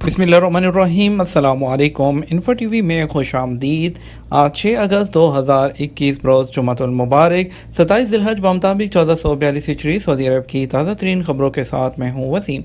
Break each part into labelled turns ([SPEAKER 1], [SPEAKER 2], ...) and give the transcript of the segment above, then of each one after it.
[SPEAKER 1] बिस्मिल्लाहिर्रहमानिर्रहीम। अस्सलामु अलैकुम। इन्फो टीवी में खुश आमदीद। आज 6 अगस्त 2021 बरोज़ जुमातुल मुबारक 27 ज़िलहज बमुताबिक 1442 हिजरी सऊदी अरब की ताज़ा तरीन खबरों के साथ मैं हूँ वसीम।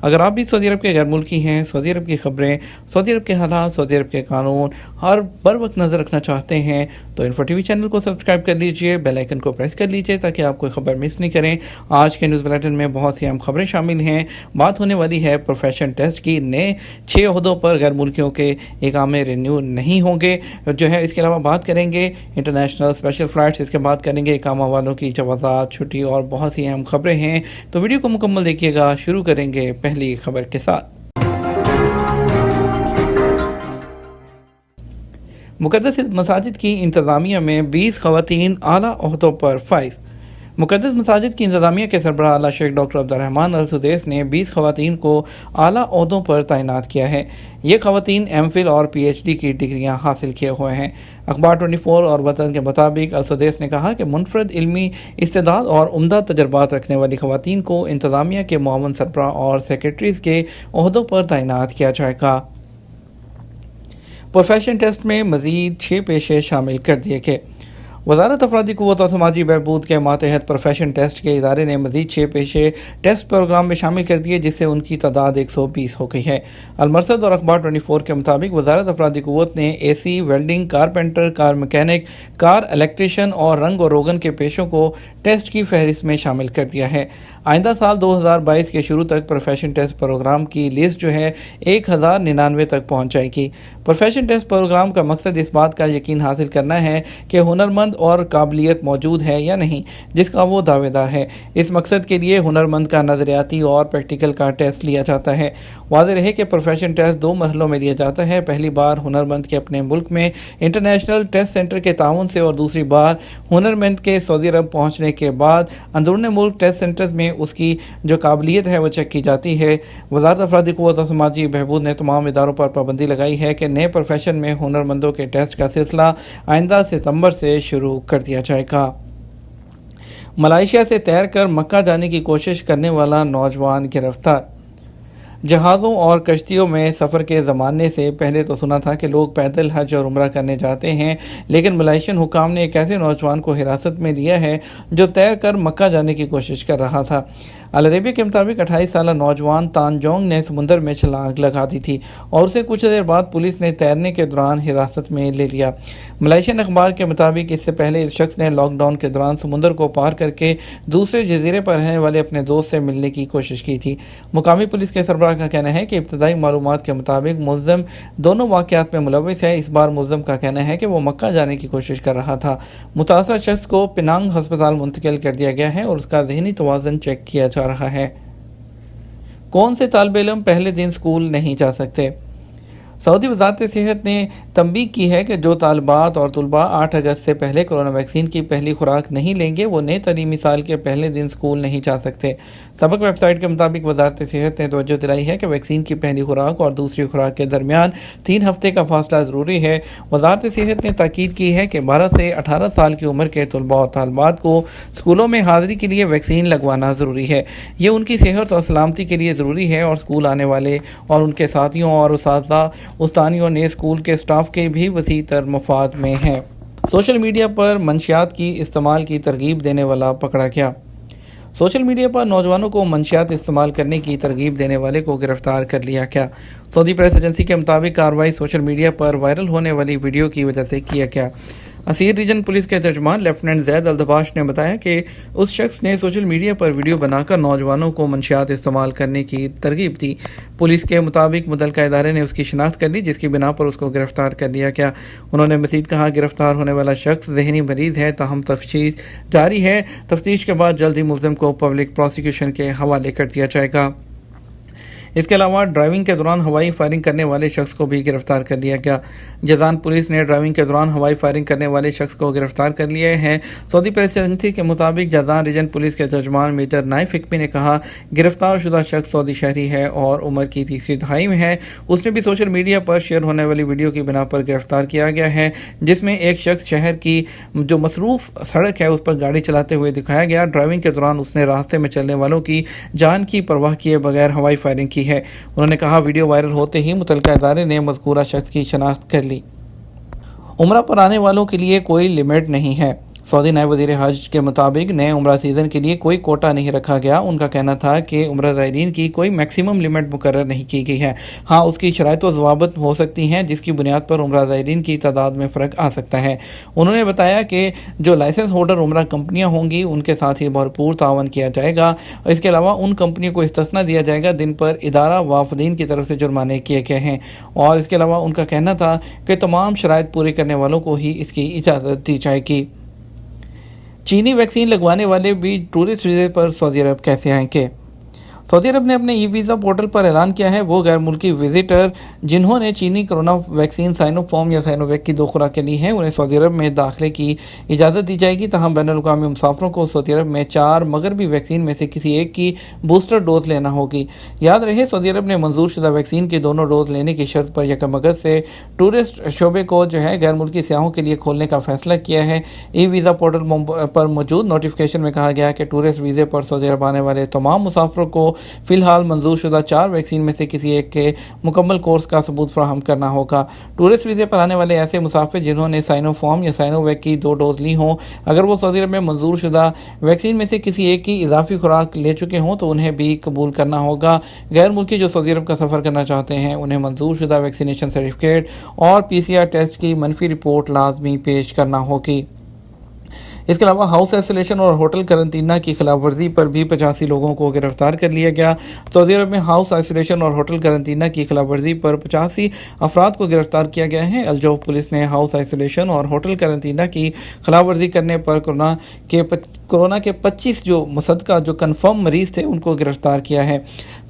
[SPEAKER 1] अगर आप भी सऊदी अरब के गैर मुल्की हैं, सऊदी अरब की खबरें, सऊदी अरब के हालात, सऊदी अरब के कानून हर बर वक्त नज़र रखना चाहते हैं तो इन्फो टीवी चैनल को सब्सक्राइब कर लीजिए, बेल आइकन को प्रेस कर लीजिए ताकि आप कोई खबर मिस नहीं करें। आज के न्यूज़ बुलेटिन में बहुत सी अहम खबरें शामिल हैं। बात होने वाली है प्रोफेशन टेस्ट की। नए 6 ओहदों पर गैर मुल्कियों के इकामे रिन्यू नहीं होंगे जो है। इसके अलावा बात करेंगे इंटरनेशनल स्पेशल फ़्लाइट्स, इसके बाद करेंगे इकामा वालों की जवाज़ात, छुट्टी और बहुत सी अहम खबरें हैं। तो वीडियो को मुकम्मल देखिएगा। शुरू करेंगे पहली खबर के साथ। मुक़द्दस मसाजिद की इंतज़ामिया में 20 ख़वातीन आला ओहदों पर फाइज। मुक़द्दस मसाजिद की इंतज़ामिया के सरबराह आला शेख डॉक्टर अब्दुर्रहमान अल सुदैस ने 20 ख़वातीन को आला ओहदों पर तैनात किया है। ये ख़वातीन एमफिल और PhD की डिग्रियां हासिल किए हुए हैं। अखबार 24 और वतन के मुताबिक अल सुदैस ने कहा कि मुनफरद इल्मी इस्तेदाद और उम्दा तजर्बात रखने वाली ख़वातीन को इंतज़ामिया के मुआवन सरबराह और सेक्रेटरीज़ के ओहदों पर तैनात किया जाएगा। प्रोफेशन टेस्ट में मज़ीद 6 पेशे शामिल कर दिए गए। वज़ारत अफरादी क़ुव्वत और समाजी बहबूद के मातहत प्रोफेशन टेस्ट के इदारे ने मज़ीद 6 पेशे टेस्ट प्रोग्राम में शामिल कर दिए, जिससे उनकी तादाद 120 हो गई है। अलमरसद और अखबार 24 के मुताबिक वज़ारत अफरादी क़ुव्वत ने AC, welding, carpenter, car mechanic, car electrician और रंग और रोगन के पेशों को टेस्ट की फहरिस्त में शामिल कर दिया है। आइंदा साल 2022 के शुरू तक प्रोफेशन टेस्ट प्रोग्राम की लिस्ट जो है 1099 तक पहुँच जाएगी। प्रोफेशन टेस्ट प्रोग्राम का मकसद इस बात का यकीन हासिल करना है कि हुनरमंद और काबिलियत मौजूद है या नहीं जिसका वो दावेदार है। इस मकसद के लिए हुनरमंद का नज़रियाती और प्रैक्टिकल का टेस्ट लिया जाता है। वाज़ेह रहे कि प्रोफेशन टेस्ट 2 मरहलों में लिया जाता है। पहली बार हुनरमंद के अपने मुल्क में इंटरनेशनल टेस्ट सेंटर के ताउन से और दूसरी बार हुनरमंद के सऊदी अरब पहुँचने के बाद अंदरूनी मुल्क टेस्ट सेंटर्स में उसकी जो काबिलियत है वो चेक की जाती है। वज़ारत अफरादी क़ुव्वत और समाजी बहबूद ने तमाम इदारों पर पाबंदी लगाई है कि नए प्रोफेशन में हुनरमंदों के टेस्ट का सिलसिला आइंदा सितंबर से शुरू कर दिया जाएगा। मलेशिया से तैर कर मक्का जाने की कोशिश करने वाला नौजवान गिरफ्तार। जहाज़ों और कश्तियों में सफ़र के ज़माने से पहले तो सुना था कि लोग पैदल हज और उम्रा करने जाते हैं, लेकिन मलेशियन हुकाम ने एक ऐसे नौजवान को हिरासत में लिया है जो तैर कर मक्का जाने की कोशिश कर रहा था। अल अरेबिया के मुताबिक 28 साला नौजवान तानजोंग ने समुंदर में छलांग लगा दी थी और उसे कुछ देर बाद पुलिस ने तैरने के दौरान हिरासत में ले लिया। मलेशियन अखबार के मुताबिक इससे पहले इस शख्स ने लॉकडाउन के दौरान समुंदर को पार करके दूसरे जजीरे पर रहने वाले अपने दोस्त से मिलने की कोशिश की थी। मुकामी पुलिस के सरबराह का कहना है कि इब्तदाई मालूमात के मुताबिक मुल्ज़िम दोनों वाक़यात में मुलव्विस है। इस बार मुल्ज़िम का कहना है कि वो मक्का जाने की कोशिश कर रहा था। मुतासर शख्स को पिनांग अस्पताल मुंतकिल कर दिया गया है और उसका ज़हनी तवाज़ुन चेक किया जा रहा है। कौन से तालिब इल्म पहले दिन स्कूल नहीं जा सकते? सऊदी वज़ारत सेहत ने तंबीह की है कि जो तालिबात और तुलबा 8 अगस्त से पहले कोरोना वैक्सीन की पहली खुराक नहीं लेंगे वो नए तलीमी साल के पहले दिन स्कूल नहीं जा सकते। सबक वेबसाइट के मुताबिक वज़ारत सेहत ने तवज्जो दिलाई है कि वैक्सीन की पहली खुराक और दूसरी खुराक के दरमियान 3 हफ्ते का फासला ज़रूरी है। वज़ारत सेहत ने ताकीद की है कि 12 से 18 साल की उम्र के तुलबा और तालिबात को स्कूलों में हाज़िरी के लिए वैक्सीन लगवाना ज़रूरी है। ये उनकी सेहत और सलामती के लिए ज़रूरी है और स्कूल आने वाले और उनके साथियों और उस्तानियों ने स्कूल के स्टाफ के भी वसी तर मफाद में हैं। सोशल मीडिया पर मंशियात की इस्तेमाल की तरगीब देने वाला पकड़ा गया। सोशल मीडिया पर नौजवानों को मंशियात इस्तेमाल करने की तरगीब देने वाले को गिरफ्तार कर लिया गया। सऊदी प्रेस एजेंसी के मुताबिक कार्रवाई सोशल मीडिया पर वायरल होने वाली वीडियो की वजह से किया गया। असीर रीजन पुलिस के तर्जमान लेफ्टिनेंट जैद अल-दबाश ने बताया कि उस शख्स ने सोशल मीडिया पर वीडियो बनाकर नौजवानों को मंशियात इस्तेमाल करने की तरगीब दी। पुलिस के मुताबिक मुतल्लिका इदारे ने उसकी शिनाख्त कर ली, जिसकी बिना पर उसको गिरफ्तार कर लिया गया। उन्होंने मज़ीद कहा, गिरफ्तार होने वाला शख्स ज़हनी मरीज़ है, ताहम तफ्तीश जारी है। तफ्तीश के बाद जल्द ही मुल्ज़िम को पब्लिक प्रोसिक्यूशन के हवाले कर दिया जाएगा। इसके अलावा ड्राइविंग के दौरान हवाई फायरिंग करने वाले शख्स को भी गिरफ्तार कर लिया गया। जज़ान पुलिस ने ड्राइविंग के दौरान हवाई फायरिंग करने वाले शख्स को गिरफ्तार कर लिया है। सऊदी प्रेस एजेंसी के मुताबिक जज़ान रीजन पुलिस के तर्जमान मेजर नाइफ हिकमी ने कहा, गिरफ्तार शुदा शख्स सऊदी शहरी है और उम्र की 3री दहाई में है। उसने भी सोशल मीडिया पर शेयर होने वाली वीडियो की बिना पर गिरफ्तार किया गया है, जिसमें एक शख्स शहर की जो मसरूफ सड़क है उस पर गाड़ी चलाते हुए दिखाया गया। ड्राइविंग के दौरान उसने रास्ते में चलने वालों की जान की परवाह किए बगैर हवाई फायरिंग की کی ہے۔ انہوں نے کہا ویڈیو وائرل ہوتے ہی متعلقہ ادارے نے مذکورہ شخص کی شناخت کر لی۔ عمرہ پر آنے والوں کے لیے کوئی لمٹ نہیں ہے۔ سعودی نائب وزیر حج کے مطابق نئے عمرہ سیزن کے لیے کوئی کوٹا نہیں رکھا گیا۔ ان کا کہنا تھا کہ عمرہ زائرین کی کوئی میکسیمم لمٹ مقرر نہیں کی گئی ہے۔ ہاں، اس کی شرائط و ضوابط ہو سکتی ہیں جس کی بنیاد پر عمرہ زائرین کی تعداد میں فرق آ سکتا ہے۔ انہوں نے بتایا کہ جو لائسنس ہولڈر عمرہ کمپنیاں ہوں گی ان کے ساتھ ہی بھرپور تعاون کیا جائے گا۔ اس کے علاوہ ان کمپنیوں کو استثنا دیا جائے گا جن پر ادارہ وافدین کی طرف سے جرمانے کیے گئے ہیں، اور اس کے علاوہ ان کا کہنا تھا کہ تمام شرائط پوری کرنے والوں کو ہی اس کی اجازت دی جائے گی۔ چینی ویکسین لگوانے والے بھی ٹورسٹ ویزے پر سعودی عرب کیسے آئیں گے؟ سعودی عرب نے اپنے ای ویزا پورٹل پر اعلان کیا ہے وہ غیر ملکی وزٹر جنہوں نے چینی کرونا ویکسین سائنو فارم یا سائنو ویک کی 2 خوراکیں لی ہیں انہیں سعودی عرب میں داخلے کی اجازت دی جائے گی، تاہم بین الاقوامی مسافروں کو سعودی عرب میں 4 مغربی ویکسین میں سے کسی ایک کی بوسٹر ڈوز لینا ہوگی۔ یاد رہے سعودی عرب نے منظور شدہ ویکسین کے دونوں ڈوز لینے کی شرط پر 1 اگست سے ٹورسٹ شعبے کو غیر ملکی سیاحوں کے لیے کھولنے کا فیصلہ کیا ہے۔ ای ویزا پورٹل پر موجود نوٹیفکیشن میں کہا گیا کہ ٹورسٹ ویزے پر سعودی عرب آنے والے تمام مسافروں کو فی الحال منظور شدہ 4 ویکسین میں سے کسی ایک کے مکمل کورس کا ثبوت فراہم کرنا ہوگا۔ ٹورسٹ ویزے پر آنے والے ایسے مسافر جنہوں نے سائنو فارم یا سائنو ویک کی 2 ڈوز لی ہوں، اگر وہ سعودی عرب میں منظور شدہ ویکسین میں سے کسی ایک کی اضافی خوراک لے چکے ہوں تو انہیں بھی قبول کرنا ہوگا۔ غیر ملکی جو سعودی عرب کا سفر کرنا چاہتے ہیں انہیں منظور شدہ ویکسینیشن سرٹیفکیٹ اور PCR ٹیسٹ کی منفی رپورٹ لازمی پیش کرنا ہوگی۔ اس کے علاوہ ہاؤس آئسولیشن اور ہوٹل قرنطینہ کی خلاف ورزی پر بھی 85 لوگوں کو گرفتار کر لیا گیا۔ سعودی عرب میں ہاؤس آئسولیشن اور ہوٹل قرنطینہ کی خلاف ورزی پر 85 افراد کو گرفتار کیا گیا ہے۔ الجوف پولیس نے ہاؤس آئسولیشن اور ہوٹل قرنطینہ کی خلاف ورزی کرنے پر کورونا کے 25 جو مصدقہ جو کنفرم مریض تھے ان کو گرفتار کیا ہے۔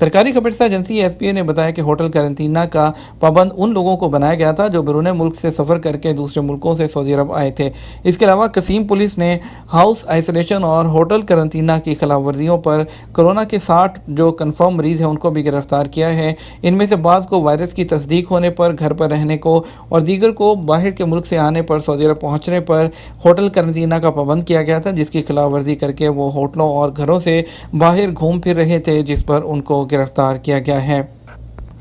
[SPEAKER 1] سرکاری خبررساں ایجنسی SPA نے بتایا کہ ہوٹل قرنطینہ کا پابند ان لوگوں کو بنایا گیا تھا جو بیرون ملک سے سفر کر کے دوسرے ملکوں سے سعودی عرب آئے تھے۔ اس کے علاوہ قصیم پولیس نے ہاؤس آئسولیشن اور ہوٹل قرنطینہ کی خلاف ورزیوں پر کورونا کے 60 جو کنفرم مریض ہیں ان کو بھی گرفتار کیا ہے۔ ان میں سے بعض کو وائرس کی تصدیق ہونے پر گھر پر رہنے کو اور دیگر کو باہر کے ملک سے آنے پر سعودی عرب پہنچنے پر ہوٹل قرنطینہ کا پابند کیا گیا تھا، جس کی خلاف ورزی کر کے وہ ہوٹلوں اور گھروں سے باہر گھوم پھر رہے تھے، جس پر ان کو گرفتار کیا گیا ہے۔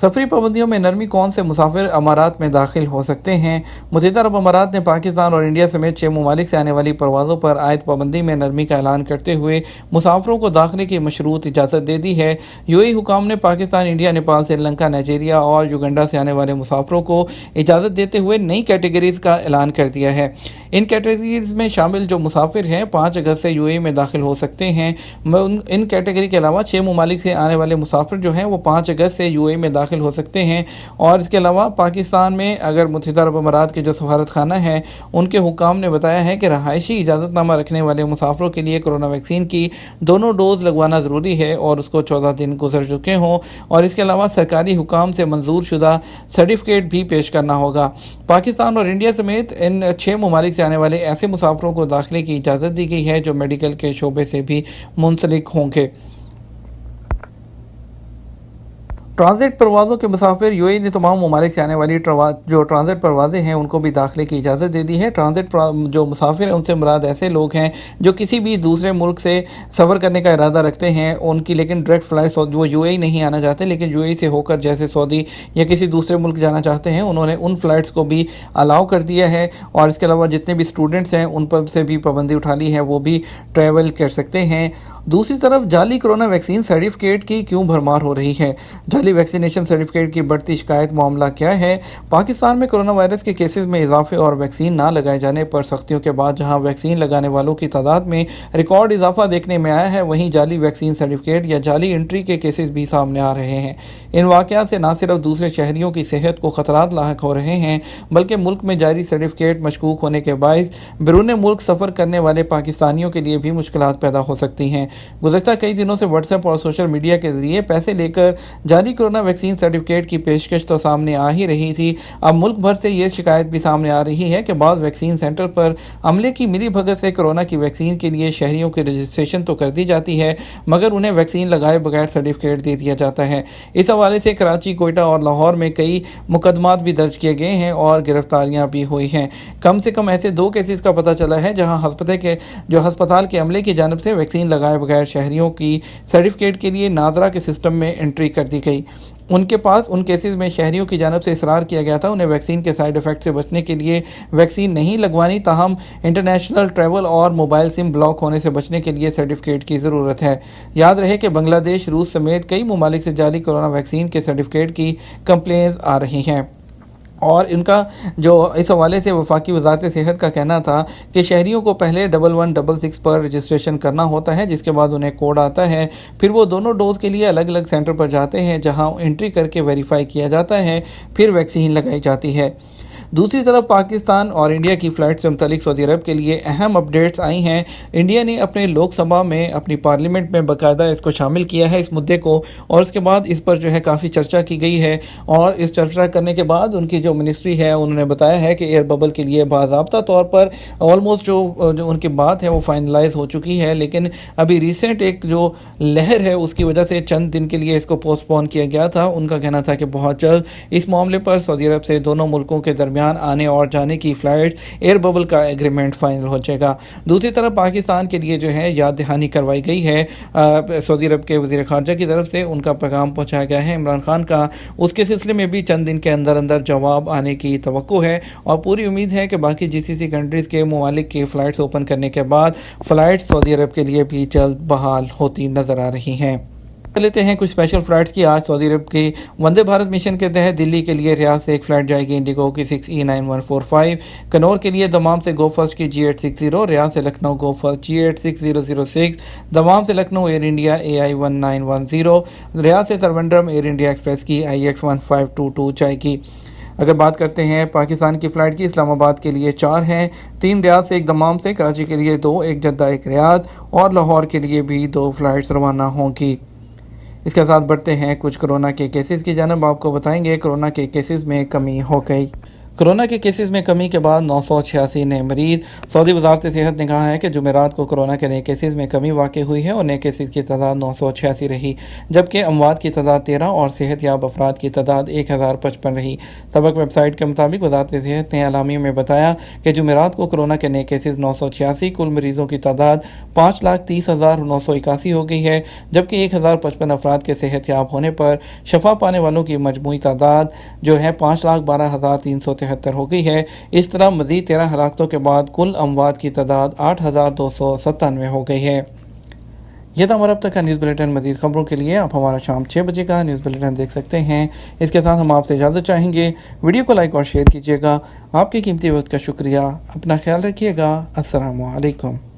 [SPEAKER 1] سفری پابندیوں میں نرمی کون سے مسافر امارات میں داخل ہو سکتے ہیں؟ متحدہ عرب امارات نے پاکستان اور انڈیا سمیت 6 ممالک سے آنے والی پروازوں پر عائد پابندی میں نرمی کا اعلان کرتے ہوئے مسافروں کو داخلے کی مشروط اجازت دے دی ہے۔ UAE حکام نے پاکستان، انڈیا، نیپال، سری لنکا، نائجیریا اور یوگنڈا سے آنے والے مسافروں کو اجازت دیتے ہوئے نئی کیٹیگریز کا اعلان کر دیا ہے۔ ان کیٹیگریز میں شامل جو مسافر ہیں 5 اگست سے UAE میں داخل ہو سکتے ہیں۔ ان کیٹیگری کے علاوہ 6 ممالک سے آنے والے مسافر جو ہیں وہ 5 اگست سے UAE میں داخل ہو سکتے ہیں، اور اس کے علاوہ پاکستان میں اگر متحدہ عرب امارات کے جو سفارت خانہ ہیں ان کے حکام نے بتایا ہے کہ رہائشی اجازت نامہ رکھنے والے مسافروں کے لیے کورونا ویکسین کی دونوں ڈوز لگوانا ضروری ہے اور اس کو 14 دن گزر چکے ہوں، اور اس کے علاوہ سرکاری حکام سے منظور شدہ سرٹیفکیٹ بھی پیش کرنا ہوگا۔ پاکستان اور انڈیا سمیت ان 6 ممالک سے آنے والے ایسے مسافروں کو داخلے کی اجازت دی گئی ہے جو میڈیکل کے شعبے سے بھی منسلک ہوں گے۔ ٹرانزٹ پروازوں کے مسافر UAE نے تمام ممالک سے آنے والی جو ٹرانزٹ پروازیں ہیں ان کو بھی داخلے کی اجازت دے دی ہے۔ ٹرانزٹ جو مسافر ہیں ان سے مراد ایسے لوگ ہیں جو کسی بھی دوسرے ملک سے سفر کرنے کا ارادہ رکھتے ہیں، ان کی لیکن ڈائریکٹ فلائٹ وہ UAE نہیں آنا چاہتے لیکن UAE سے ہو کر جیسے سعودی یا کسی دوسرے ملک جانا چاہتے ہیں، انہوں نے ان فلائٹس کو بھی الاؤ کر دیا ہے، اور اس کے علاوہ جتنے بھی اسٹوڈنٹس ہیں ان پر سے بھی پابندی اٹھا لی ہے، وہ بھی ٹریول کر سکتے ہیں۔ دوسری طرف جعلی کرونا ویکسین سرٹیفکیٹ کی کیوں بھرمار ہو رہی ہے؟ جعلی ویکسینیشن سرٹیفکیٹ کی بڑھتی شکایت معاملہ کیا ہے؟ پاکستان میں کرونا وائرس کے کیسز میں اضافے اور ویکسین نہ لگائے جانے پر سختیوں کے بعد جہاں ویکسین لگانے والوں کی تعداد میں ریکارڈ اضافہ دیکھنے میں آیا ہے، وہیں جعلی ویکسین سرٹیفکیٹ یا جعلی انٹری کے کیسز بھی سامنے آ رہے ہیں۔ ان واقعات سے نہ صرف دوسرے شہریوں کی صحت کو خطرات لاحق ہو رہے ہیں بلکہ ملک میں جاری سرٹیفکیٹ مشکوک ہونے کے باعث بیرون ملک سفر کرنے والے پاکستانیوں کے لیے بھی مشکلات پیدا ہو سکتی ہیں۔ گزشتہ کئی دنوں سے واٹس ایپ اور سوشل میڈیا کے ذریعے پیسے لے کر جعلی کورونا ویکسین سرٹیفکیٹ کی پیشکش تو سامنے آ ہی رہی تھی، اب ملک بھر سے یہ شکایت بھی سامنے آ رہی ہے کہ بعض ویکسین سینٹر پر عملے کی ملی بھگت سے کورونا کی ویکسین کے لیے شہریوں کی رجسٹریشن تو کر دی جاتی ہے مگر انہیں ویکسین لگائے بغیر سرٹیفکیٹ دے دیا جاتا ہے۔ اس حوالے سے کراچی، کوئٹہ اور لاہور میں کئی مقدمات بھی درج کیے گئے ہیں اور گرفتاریاں بھی ہوئی ہیں۔ کم سے کم ایسے 2 کیسز کا پتہ چلا ہے جہاں ہسپتال کے عملے کی جانب سے ویکسین لگائے बगैर शहरियों की सर्टिफिकेट के लिए नादरा के सिस्टम में एंट्री कर दी गई। उनके पास उन केसेस में शहरियों की जानब से इसरार किया गया था उन्हें वैक्सीन के साइड इफ़ेक्ट से बचने के लिए वैक्सीन नहीं लगवानी, ताहम इंटरनेशनल ट्रैवल और मोबाइल सिम ब्लॉक होने से बचने के लिए सर्टिफिकेट की ज़रूरत है। याद रहे कि बांग्लादेश, रूस समेत कई ममालिक से जारी कोरोना वैक्सीन के सर्टिफिकेट की कंप्लेंट्स आ रही हैं और इनका जो इस हवाले से वफाकी वजारत सेहत का कहना था कि शहरियों को पहले 1166 पर रजिस्ट्रेशन करना होता है, जिसके बाद उन्हें कोड आता है, फिर वो दोनों डोज़ के लिए अलग अलग सेंटर पर जाते हैं जहां एंट्री करके वेरीफाई किया जाता है, फिर वैक्सीन लगाई जाती है। दूसरी तरफ पाकिस्तान और इंडिया की फ़्लाइट से मुतालिक सऊदी अरब के लिए अहम अपडेट्स आई हैं। इंडिया ने अपने लोकसभा में, अपनी पार्लियामेंट में बाकायदा इसको शामिल किया है इस मुद्दे को, और उसके बाद इस पर जो है काफ़ी चर्चा की गई है और इस चर्चा करने के बाद उनकी जो मिनिस्ट्री है उन्होंने बताया है कि एयर बबल के लिए बाज़ाब्ता तौर पर ऑलमोस्ट जो उनकी बात है वो फाइनलाइज हो चुकी है, लेकिन अभी रिसेंट एक जो लहर है उसकी वजह से चंद दिन के लिए इसको पोस्टपोन किया गया था। उनका कहना था कि बहुत जल्द इस मामले पर सऊदी अरब से दोनों मुल्कों के दरमियान आने और जाने की फ़्लाइट्स एयर बबल का एग्रीमेंट फाइनल हो जाएगा। दूसरी तरफ पाकिस्तान के लिए जो है याद दहानी करवाई गई है सऊदी अरब के वज़ीर ख़ारजा की तरफ से, उनका पैगाम पहुंचाया गया है इमरान खान का। उसके सिलसिले में भी चंद दिन के अंदर अंदर जवाब आने की तवक्को है और पूरी उम्मीद है कि बाकी GCC कंट्रीज़ के ममालिक की फ़्लाइट्स ओपन करने के बाद फ़्लाइट्स सऊदी अरब के लिए भी जल्द बहाल होती नज़र आ रही हैं। लेते हैं कुछ स्पेशल फ़्लाइट्स की। आज सऊदी अरब की वंदे भारत मिशन के तहत दिल्ली के लिए रियाद से एक फ़्लाइट जाएगी इंडिगो की 6E9145, कनौर के लिए दमाम से गो फर्स्ट की G860, रियाद से लखनऊ गो फर्स्ट G86006, दमाम से Lucknow air India AI1910, Riyadh से त्रिवेंद्रम एयर इंडिया एक्सप्रेस की IX1522 जाएगी। अगर बात करते हैं पाकिस्तान की फ़्लाइट की, इस्लामाबाद के लिए 4 हैं, 3 रियाद से, 1 दमाम से, कराची के लिए 2, 1 जद्दा, 1 रियाद और लाहौर के लिए भी 2 फ़्लाइट्स रवाना होंगी। इसके साथ बढ़ते हैं कुछ कोरोना के केसेस की जानब। आपको बताएंगे कोरोना के केसेस में कमी हो गई। कोरोना के केसेस में कमी के बाद 986 नए मरीज। सऊदी वजारत सेहत ने कहा है कि जुमेरात को कोरोना के नए केसेस में कमी वाक़ई हुई है और नए केसेस की तादाद 986 रही, जबकि अमवात की तादाद 13 और सेहतयाब अफराद की तादाद 1055 रही। सबक वेबसाइट के मुताबिक वजारत सेहत ने एलामिये में बताया कि जुमेरात को कोरोना के नए केसेस 986, कुल मरीजों की तादाद 5,30,981 हो गई है, जबकि 1055 अफराद के सेहतयाब होने पर शफा पाने वालों की मजमूई तादाद जो है 5,12,373 हो गई है। इस तरह मज़ीद 13 हलाकतों के बाद कुल अमवात की तादाद 8,297 हो गई है। यह था हमारा अब तक का न्यूज़ बुलेटिन। मज़ीद खबरों के लिए आप हमारा शाम 6 बजे का न्यूज़ बुलेटिन देख सकते हैं। इसके साथ हम आपसे इजाज़त चाहेंगे। वीडियो को लाइक और शेयर कीजिएगा। आपके कीमती वक्त का शुक्रिया। अपना ख्याल रखिएगा। अस्सलामु अलैकुम।